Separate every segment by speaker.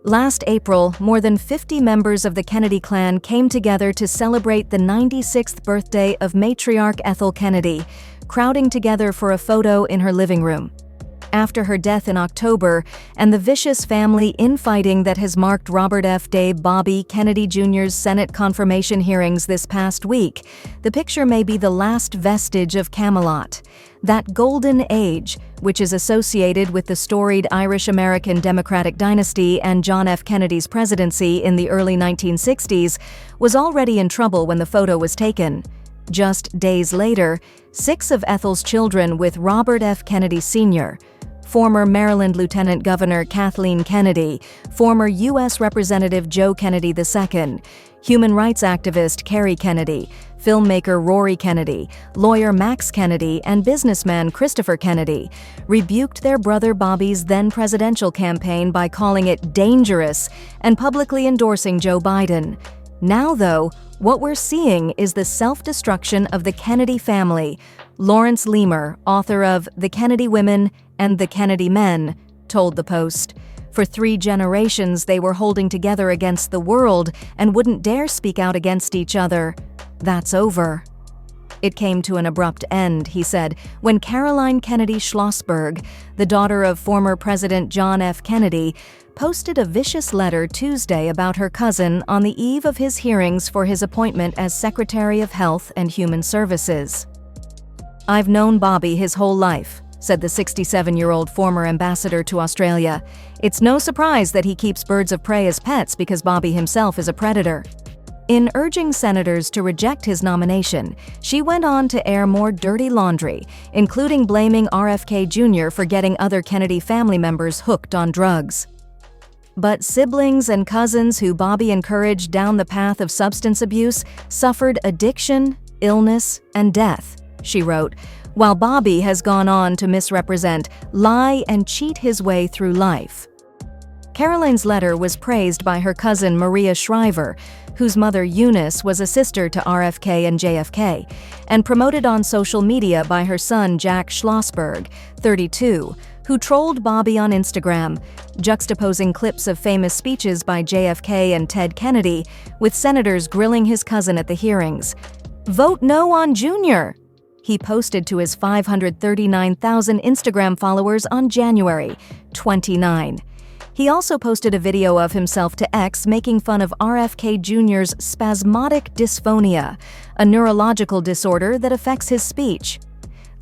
Speaker 1: Last April, more than 50 members of the Kennedy clan came together to celebrate the 96th birthday of matriarch Ethel Kennedy, crowding together for a photo in her living room. After her death in October and the vicious family infighting that has marked Robert F. Bobby Kennedy Jr.'s Senate confirmation hearings this past week, the picture may be the last vestige of Camelot, that golden age, which is associated with the storied Irish-American Democratic dynasty and John F. Kennedy's presidency in the early 1960s, was already in trouble when the photo was taken. Just days later, 6 of Ethel's children with Robert F. Kennedy Sr., former Maryland Lieutenant Governor Kathleen Kennedy, former U.S. Representative Joe Kennedy II, human rights activist Kerry Kennedy, filmmaker Rory Kennedy, lawyer Max Kennedy, and businessman Christopher Kennedy, rebuked their brother Bobby's then presidential campaign by calling it dangerous and publicly endorsing Joe Biden. Now, though, what we're seeing is the self-destruction of the Kennedy family. Lawrence Leamer, author of The Kennedy Women and the Kennedy Men, told the Post. For 3 generations, they were holding together against the world and wouldn't dare speak out against each other. That's over. It came to an abrupt end, he said, when Caroline Kennedy Schlossberg, the daughter of former President John F. Kennedy, posted a vicious letter Tuesday about her cousin on the eve of his hearings for his appointment as Secretary of Health and Human Services. "I've known Bobby his whole life," said the 67-year-old former ambassador to Australia. "It's no surprise that he keeps birds of prey as pets because Bobby himself is a predator." In urging senators to reject his nomination, she went on to air more dirty laundry, including blaming RFK Jr. for getting other Kennedy family members hooked on drugs. But siblings and cousins who Bobby encouraged down the path of substance abuse suffered addiction, illness, and death, she wrote, while Bobby has gone on to misrepresent, lie, and cheat his way through life. Caroline's letter was praised by her cousin Maria Shriver, whose mother Eunice was a sister to RFK and JFK, and promoted on social media by her son Jack Schlossberg, 32, who trolled Bobby on Instagram, juxtaposing clips of famous speeches by JFK and Ted Kennedy, with senators grilling his cousin at the hearings. "Vote no on Junior," he posted to his 539,000 Instagram followers on January 29. He also posted a video of himself to X making fun of RFK Jr.'s spasmodic dysphonia, a neurological disorder that affects his speech.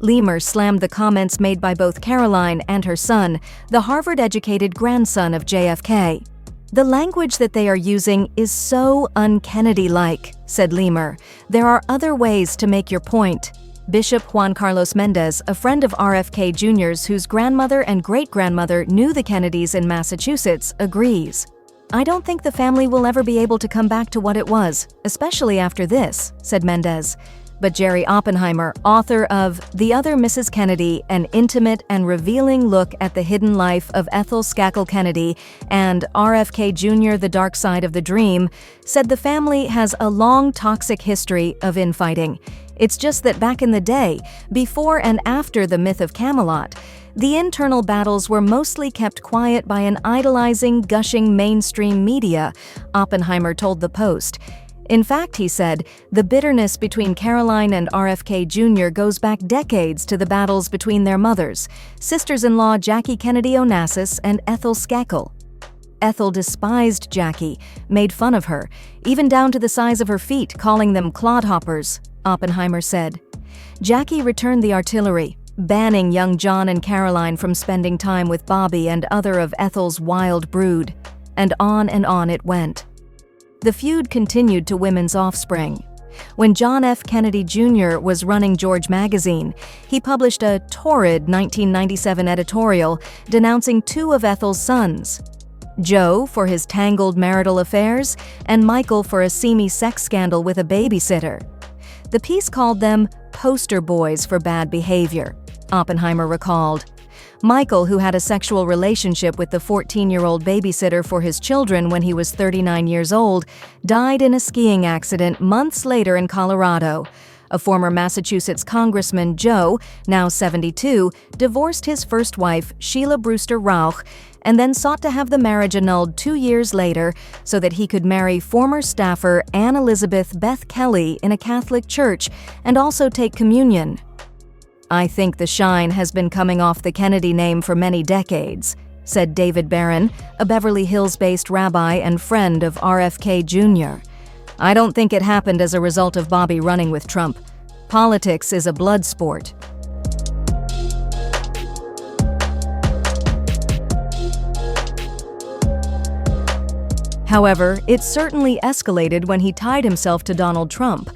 Speaker 1: Leamer slammed the comments made by both Caroline and her son, the Harvard-educated grandson of JFK. "The language that they are using is so un-Kennedy-like," said Leamer. "There are other ways to make your point." Bishop Juan Carlos Mendez, a friend of RFK Jr.'s whose grandmother and great-grandmother knew the Kennedys in Massachusetts, agrees. "I don't think the family will ever be able to come back to what it was, especially after this," said Mendez. But Jerry Oppenheimer, author of The Other Mrs. Kennedy, an intimate and revealing look at the hidden life of Ethel Kennedy and RFK Jr., The Dark Side of the Dream, said the family has a long toxic history of infighting. It's just that back in the day, before and after the myth of Camelot, the internal battles were mostly kept quiet by an idolizing, gushing mainstream media, Oppenheimer told the Post. In fact, he said, the bitterness between Caroline and RFK Jr. goes back decades to the battles between their mothers, sisters-in-law Jackie Kennedy Onassis and Ethel Kennedy. Ethel despised Jackie, made fun of her, even down to the size of her feet, calling them clodhoppers, Oppenheimer said. Jackie returned the artillery, banning young John and Caroline from spending time with Bobby and other of Ethel's wild brood. And on it went. The feud continued to women's offspring. When John F. Kennedy Jr. was running George magazine, he published a torrid 1997 editorial denouncing 2 of Ethel's sons, Joe for his tangled marital affairs and Michael for a seamy sex scandal with a babysitter. The piece called them poster boys for bad behavior, Oppenheimer recalled. Michael, who had a sexual relationship with the 14-year-old babysitter for his children when he was 39 years old, died in a skiing accident months later in Colorado. A former Massachusetts congressman, Joe, now 72, divorced his first wife, Sheila Brewster Rauch, and then sought to have the marriage annulled 2 years later so that he could marry former staffer Anne Elizabeth Beth Kelly in a Catholic church and also take communion. "I think the shine has been coming off the Kennedy name for many decades," said David Barron, a Beverly Hills-based rabbi and friend of RFK Jr. "I don't think it happened as a result of Bobby running with Trump. Politics is a blood sport." However, it certainly escalated when he tied himself to Donald Trump.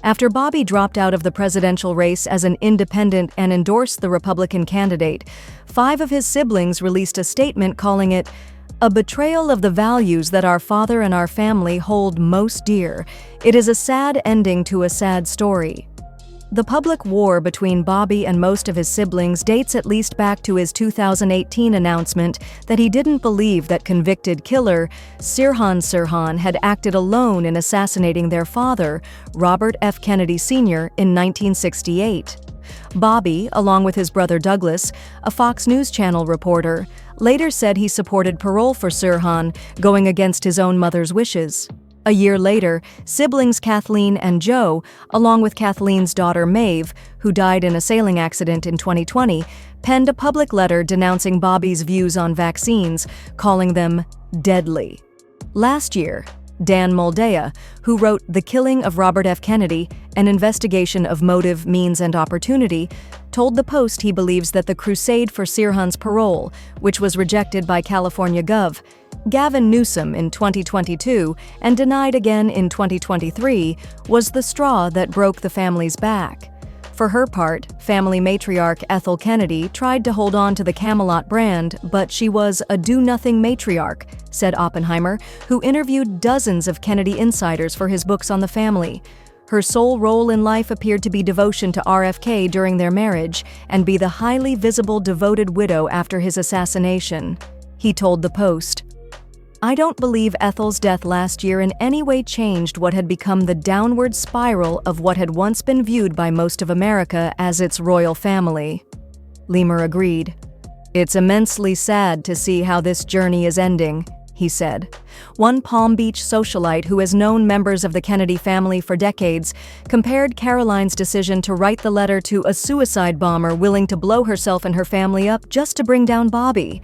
Speaker 1: After Bobby dropped out of the presidential race as an independent and endorsed the Republican candidate, 5 of his siblings released a statement calling it a betrayal of the values that our father and our family hold most dear. It is a sad ending to a sad story. The public war between Bobby and most of his siblings dates at least back to his 2018 announcement that he didn't believe that convicted killer Sirhan had acted alone in assassinating their father, Robert F. Kennedy Sr., in 1968. Bobby, along with his brother Douglas, a Fox News Channel reporter, later said he supported parole for Sirhan, going against his own mother's wishes. A year later, siblings Kathleen and Joe, along with Kathleen's daughter Maeve, who died in a sailing accident in 2020, penned a public letter denouncing Bobby's views on vaccines, calling them deadly. Last year, Dan Moldea, who wrote The Killing of Robert F. Kennedy, an investigation of motive, means, and opportunity, told the Post he believes that the crusade for Sirhan's parole, which was rejected by California Gov. Gavin Newsom in 2022 and denied again in 2023, was the straw that broke the family's back. For her part, family matriarch Ethel Kennedy tried to hold on to the Camelot brand, but she was a do-nothing matriarch, said Oppenheimer, who interviewed dozens of Kennedy insiders for his books on the family. Her sole role in life appeared to be devotion to RFK during their marriage and be the highly visible devoted widow after his assassination. He told the Post, "I don't believe Ethel's death last year in any way changed what had become the downward spiral of what had once been viewed by most of America as its royal family." Lemur agreed. "It's immensely sad to see how this journey is ending," he said. One Palm Beach socialite who has known members of the Kennedy family for decades compared Caroline's decision to write the letter to a suicide bomber willing to blow herself and her family up just to bring down Bobby,